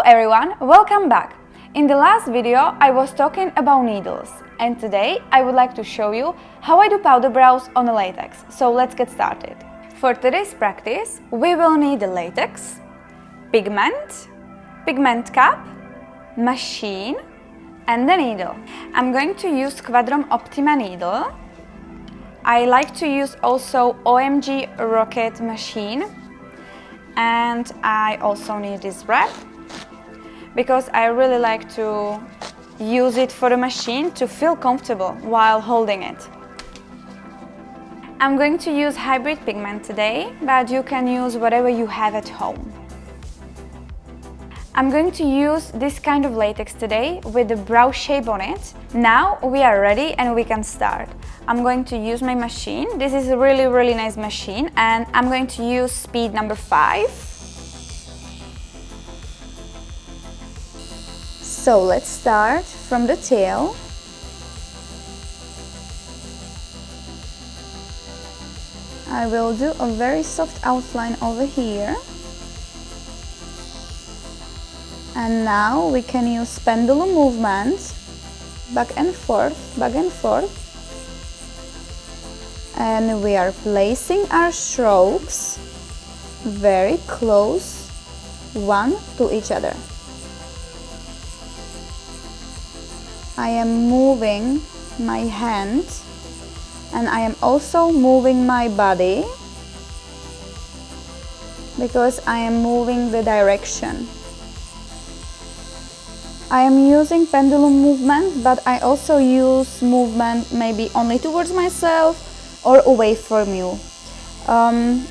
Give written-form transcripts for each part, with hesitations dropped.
everyone, welcome back! In the last video I was talking about needles, and today I would like to show you how I do powder brows on a latex. So let's get started. For today's practice we will need the latex, pigment, pigment cap, machine and the needle. I'm going to use Quadrum Optima needle. I like to use also OMG Rocket machine, and I also need this wrap because I really like to use it for the machine to feel comfortable while holding it. I'm going to use hybrid pigment today, but you can use whatever you have at home. I'm going to use this kind of latex today with the brow shape on it. Now we are ready and we can start. I'm going to use my machine. This is a really nice machine, and I'm going to use speed number 5. So let's start from the tail. I will do a very soft outline over here. And now we can use pendulum movements, back and forth, back and forth. And we are placing our strokes very close one to each other. I am moving my hand and I am also moving my body because I am moving the direction. I am using pendulum movement, but I also use movement maybe only towards myself or away from you.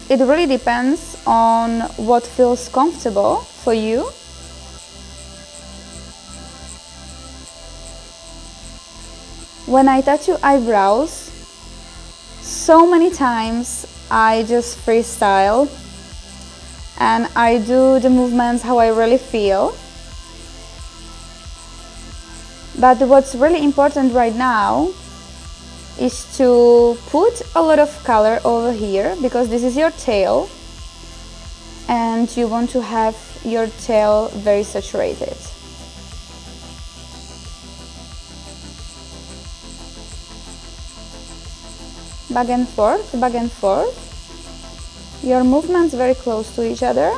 It really depends on what feels comfortable for you. When I tattoo eyebrows, so many times I just freestyle and I do the movements how I really feel. But what's really important right now is to put a lot of color over here, because this is your tail and you want to have your tail very saturated. Back and forth, back and forth. Your movements very close to each other.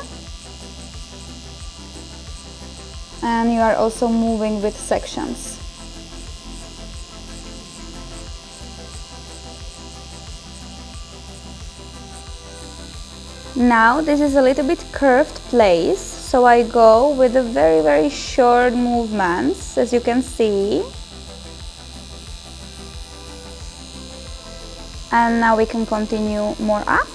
And you are also moving with sections. Now this is a little bit curved place, so I go with a very short movements, as you can see. And now we can continue more up.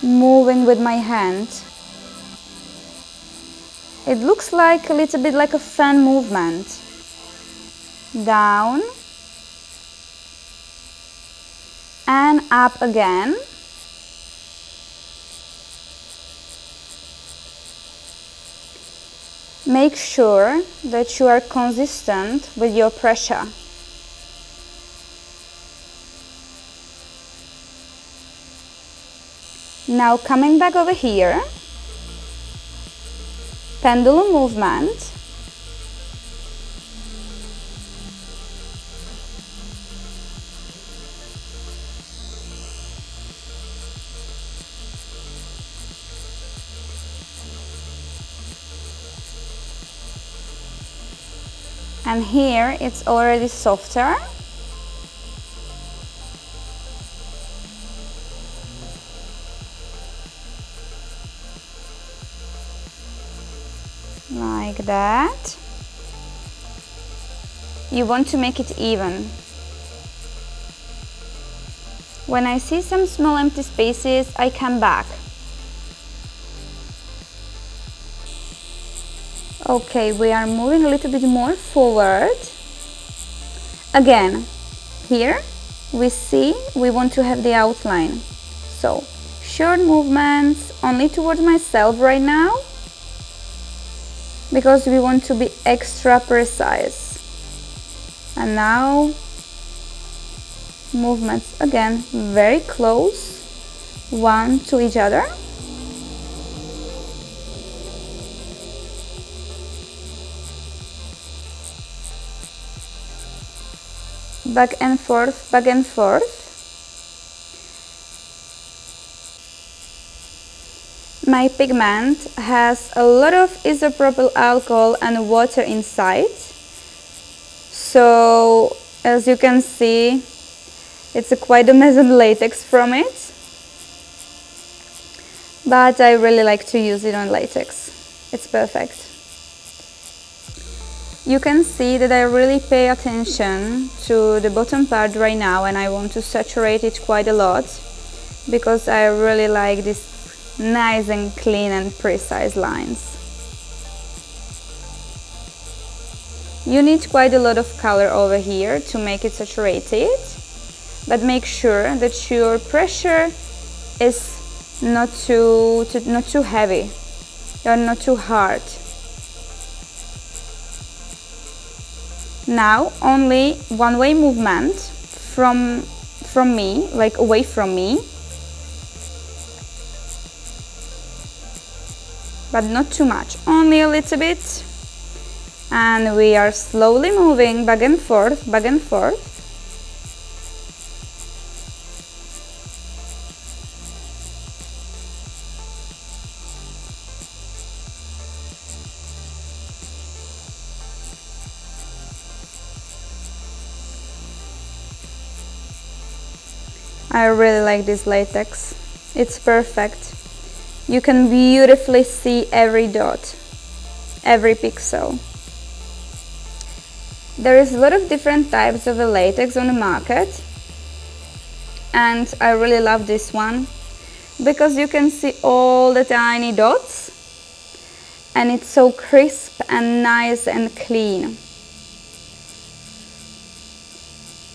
Moving with my hand. It looks like a little bit like a fan movement. Down and up again. Make sure that you are consistent with your pressure. Now coming back over here, pendulum movement. And here it's already softer. Like that. You want to make it even. When I see some small empty spaces, I come back. Okay, we are moving a little bit more forward. Again, here we see we want to have the outline. So, short movements only towards myself right now. because we want to be extra precise. And now movements again very close, one to each other. Back and forth, back and forth. My pigment has a lot of isopropyl alcohol and water inside. So as you can see, it's quite a mess on latex from it. But I really like to use it on latex. It's perfect. You can see that I really pay attention to the bottom part right now, and I want to saturate it quite a lot because I really like this nice and clean and precise lines. You need quite a lot of color over here to make it saturated, but make sure that your pressure is not too heavy or not too hard. Now only one-way movement from me, like away from me, but not too much, only a little bit. And we are slowly moving back and forth, back and forth. I really like this latex. It's perfect. You can beautifully see every dot, every pixel. There is a lot of different types of latex on the market, and I really love this one because you can see all the tiny dots and it's so crisp and nice and clean.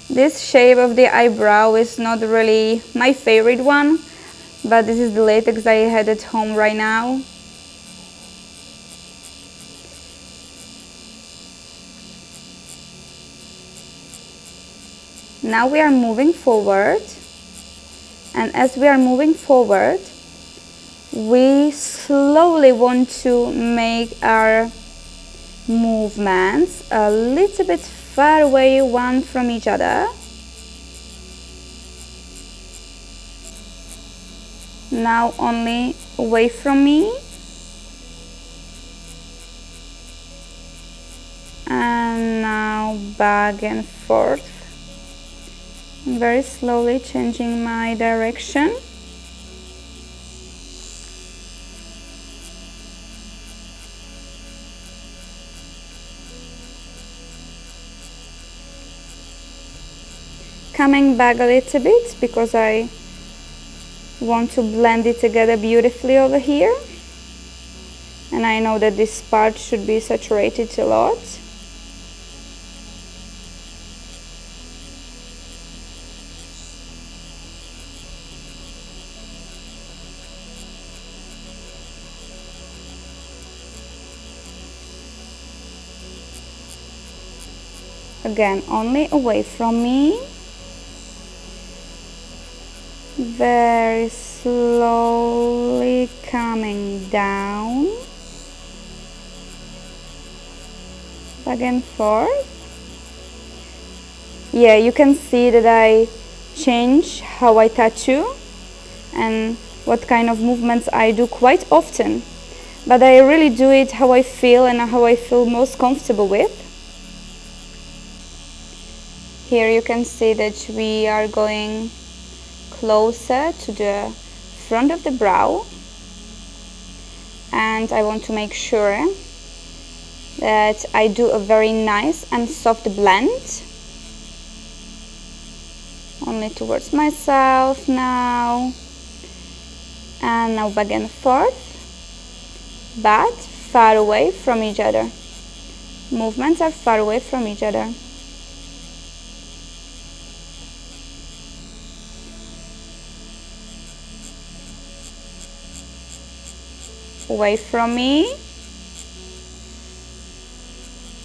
This shape of the eyebrow is not really my favorite one, but this is the latex I had at home right now. Now we are moving forward, and as we are moving forward, we slowly want to make our movements a little bit far away one from each other. Now only away from me, and now back and forth, very slowly changing my direction. Coming back a little bit because I want to blend it together beautifully over here, and I know that this part should be saturated a lot. Again, only away from me. Very slowly coming down, back and forth. Yeah, you can see that I change how I tattoo and what kind of movements I do quite often, but I really do it how I feel and how I feel most comfortable with. Here you can see that we are going closer to the front of the brow, and I want to make sure that I do a very nice and soft blend. Only towards myself now, and now back and forth, but far away from each other. Movements are far away from each other. Away from me,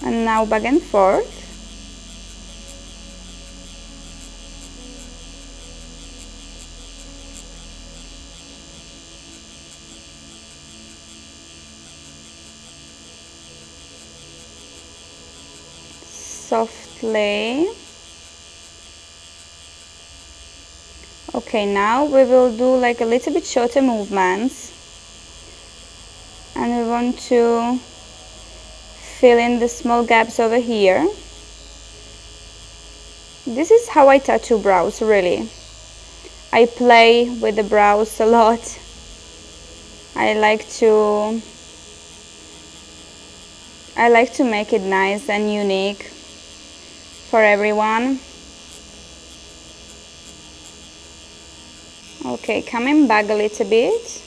And now back and forth. Softly. Okay, now we will do like a little bit shorter movements, and we want to fill in the small gaps over here. This is how I tattoo brows, really. I play with the brows a lot. I like to make it nice and unique for everyone. Okay, coming back a little bit.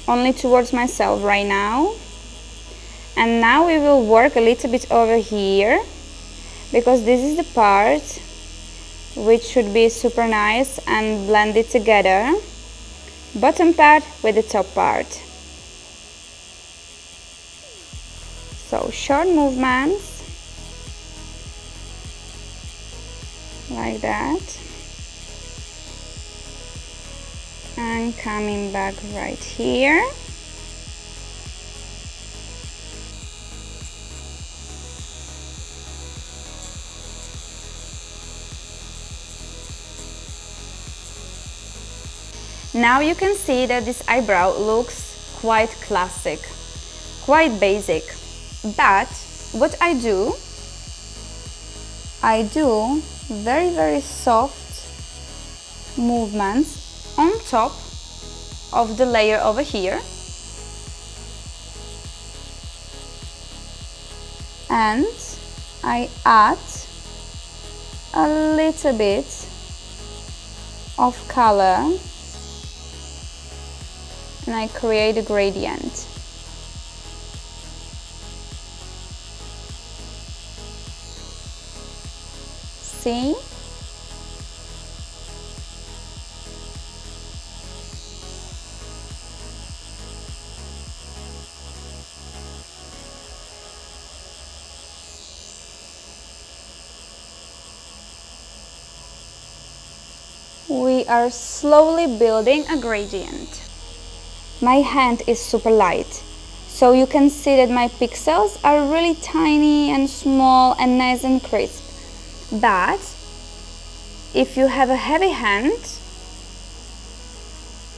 Only towards myself right now. And now we will work a little bit over here, because this is the part which should be super nice and blended together. Bottom part with the top part. So short movements. Like that. And coming back right here. Now you can see that this eyebrow looks quite classic, quite basic. But what I do very, very soft movements on top of the layer over here. And I add a little bit of color, and I create a gradient. See? We are slowly building a gradient. My hand is super light, so you can see that my pixels are really tiny and small and nice and crisp. But if you have a heavy hand,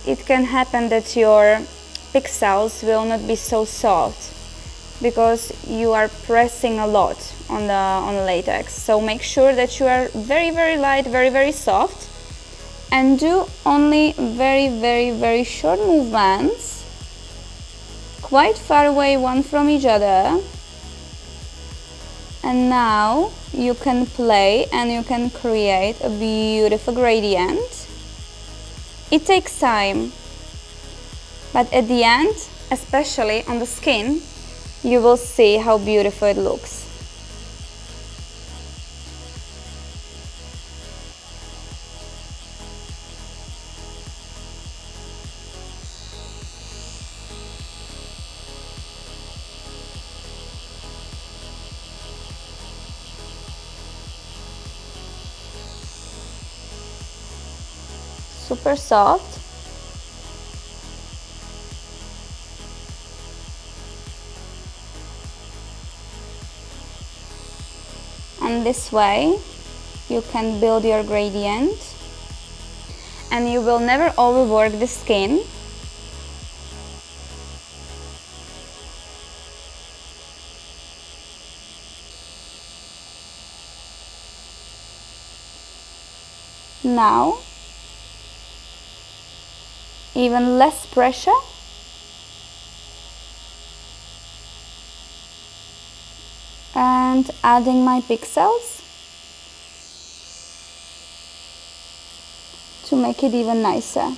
it can happen that your pixels will not be so soft, because you are pressing a lot on the latex. So make sure that you are very, very light, very, very soft, and do only very, very, very short movements, quite far away one from each other. And now you can play and you can create a beautiful gradient. It takes time, but at the end, especially on the skin, you will see how beautiful it looks. Super soft. And this way you can build your gradient, and you will never overwork the skin. Now, even less pressure. And adding my pixels to make it even nicer.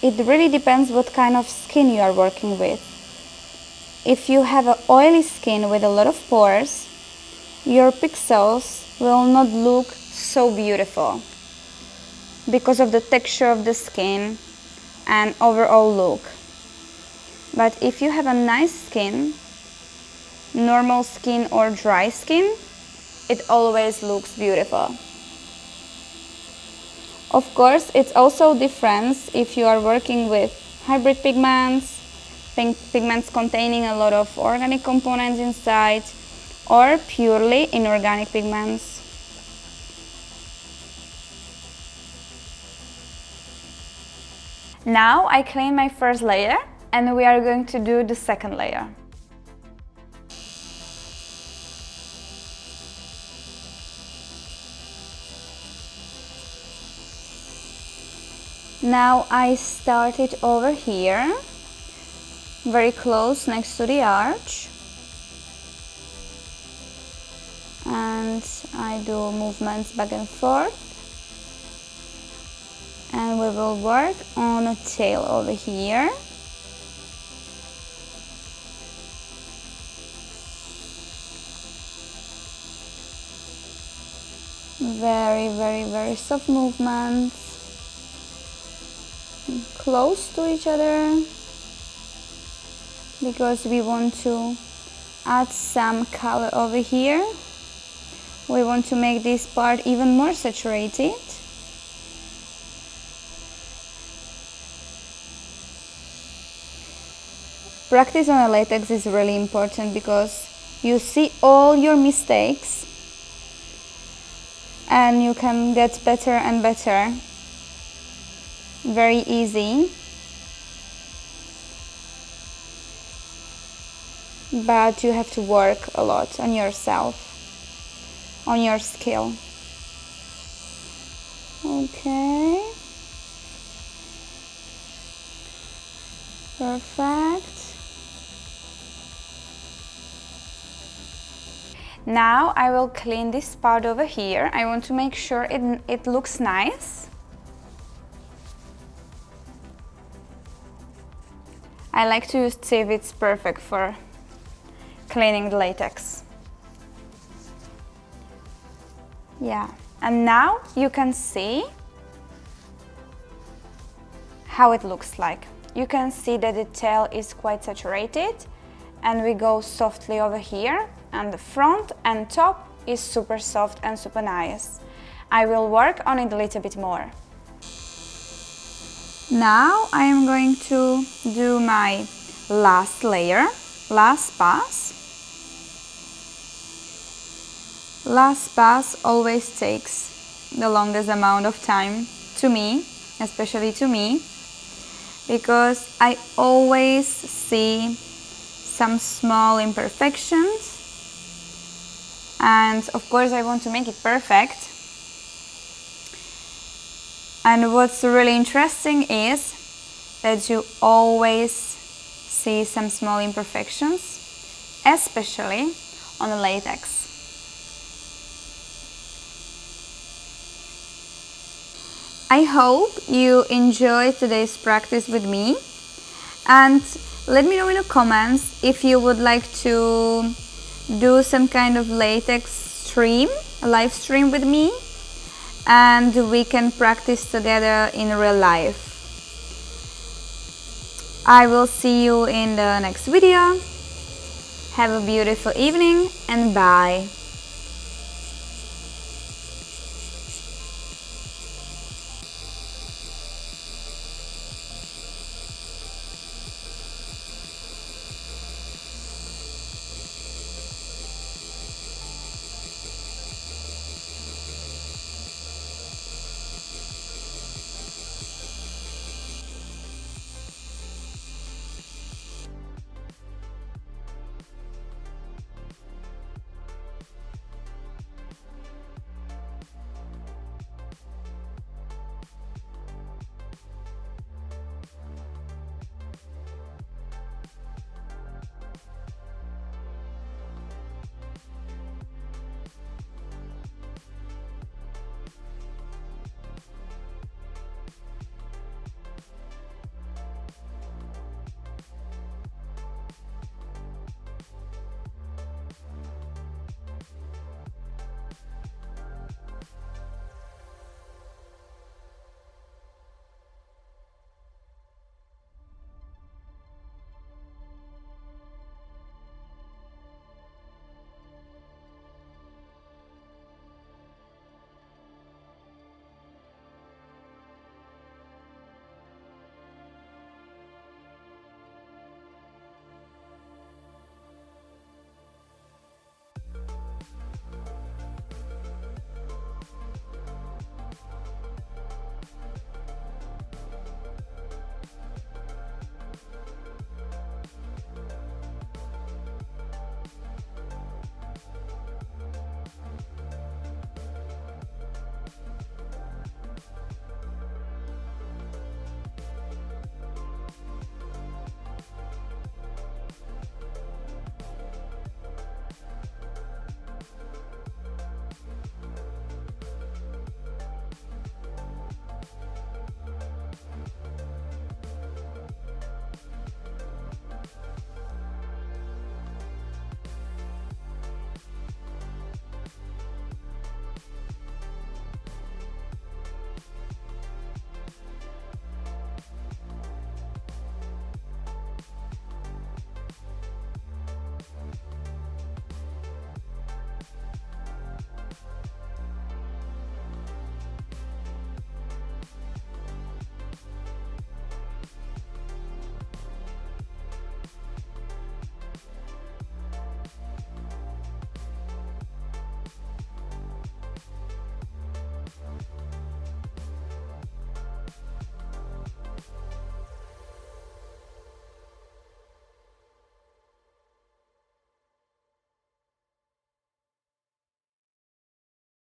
It really depends what kind of skin you are working with. if you have an oily skin with a lot of pores, your pixels will not look so beautiful because of the texture of the skin and overall look. But if you have a nice skin, normal skin or dry skin, it always looks beautiful. Of course, it's also different if you are working with hybrid pigments, pigments containing a lot of organic components inside, or purely inorganic pigments. Now I clean my first layer and we are going to do the second layer. Now I started over here, very close next to the arch. And I do movements back and forth, and we will work on a tail over here. Very soft movements, close to each other, because we want to add some color over here. We want to make this part even more saturated. Practice on a latex is really important because you see all your mistakes and you can get better and better. Very easy. But you have to work a lot on yourself, on your skill. Okay. Perfect. Now I will clean this part over here. I want to make sure it looks nice. I like to use sieve, it's perfect for cleaning the latex. Yeah, and now you can see how it looks like. You can see that the tail is quite saturated, and we go softly over here, and the front and top is super soft and super nice. I will work on it a little bit more. Now I am going to do my last layer, last pass. Last pass always takes the longest amount of time to me, especially to me, because I always see some small imperfections, and of course I want to make it perfect. And what's really interesting is that you always see some small imperfections, especially on the latex. I hope you enjoyed today's practice with me, and let me know in the comments if you would like to do some kind of latex stream, a live stream with me, and we can practice together in real life. I will see you in the next video. Have a beautiful evening and bye.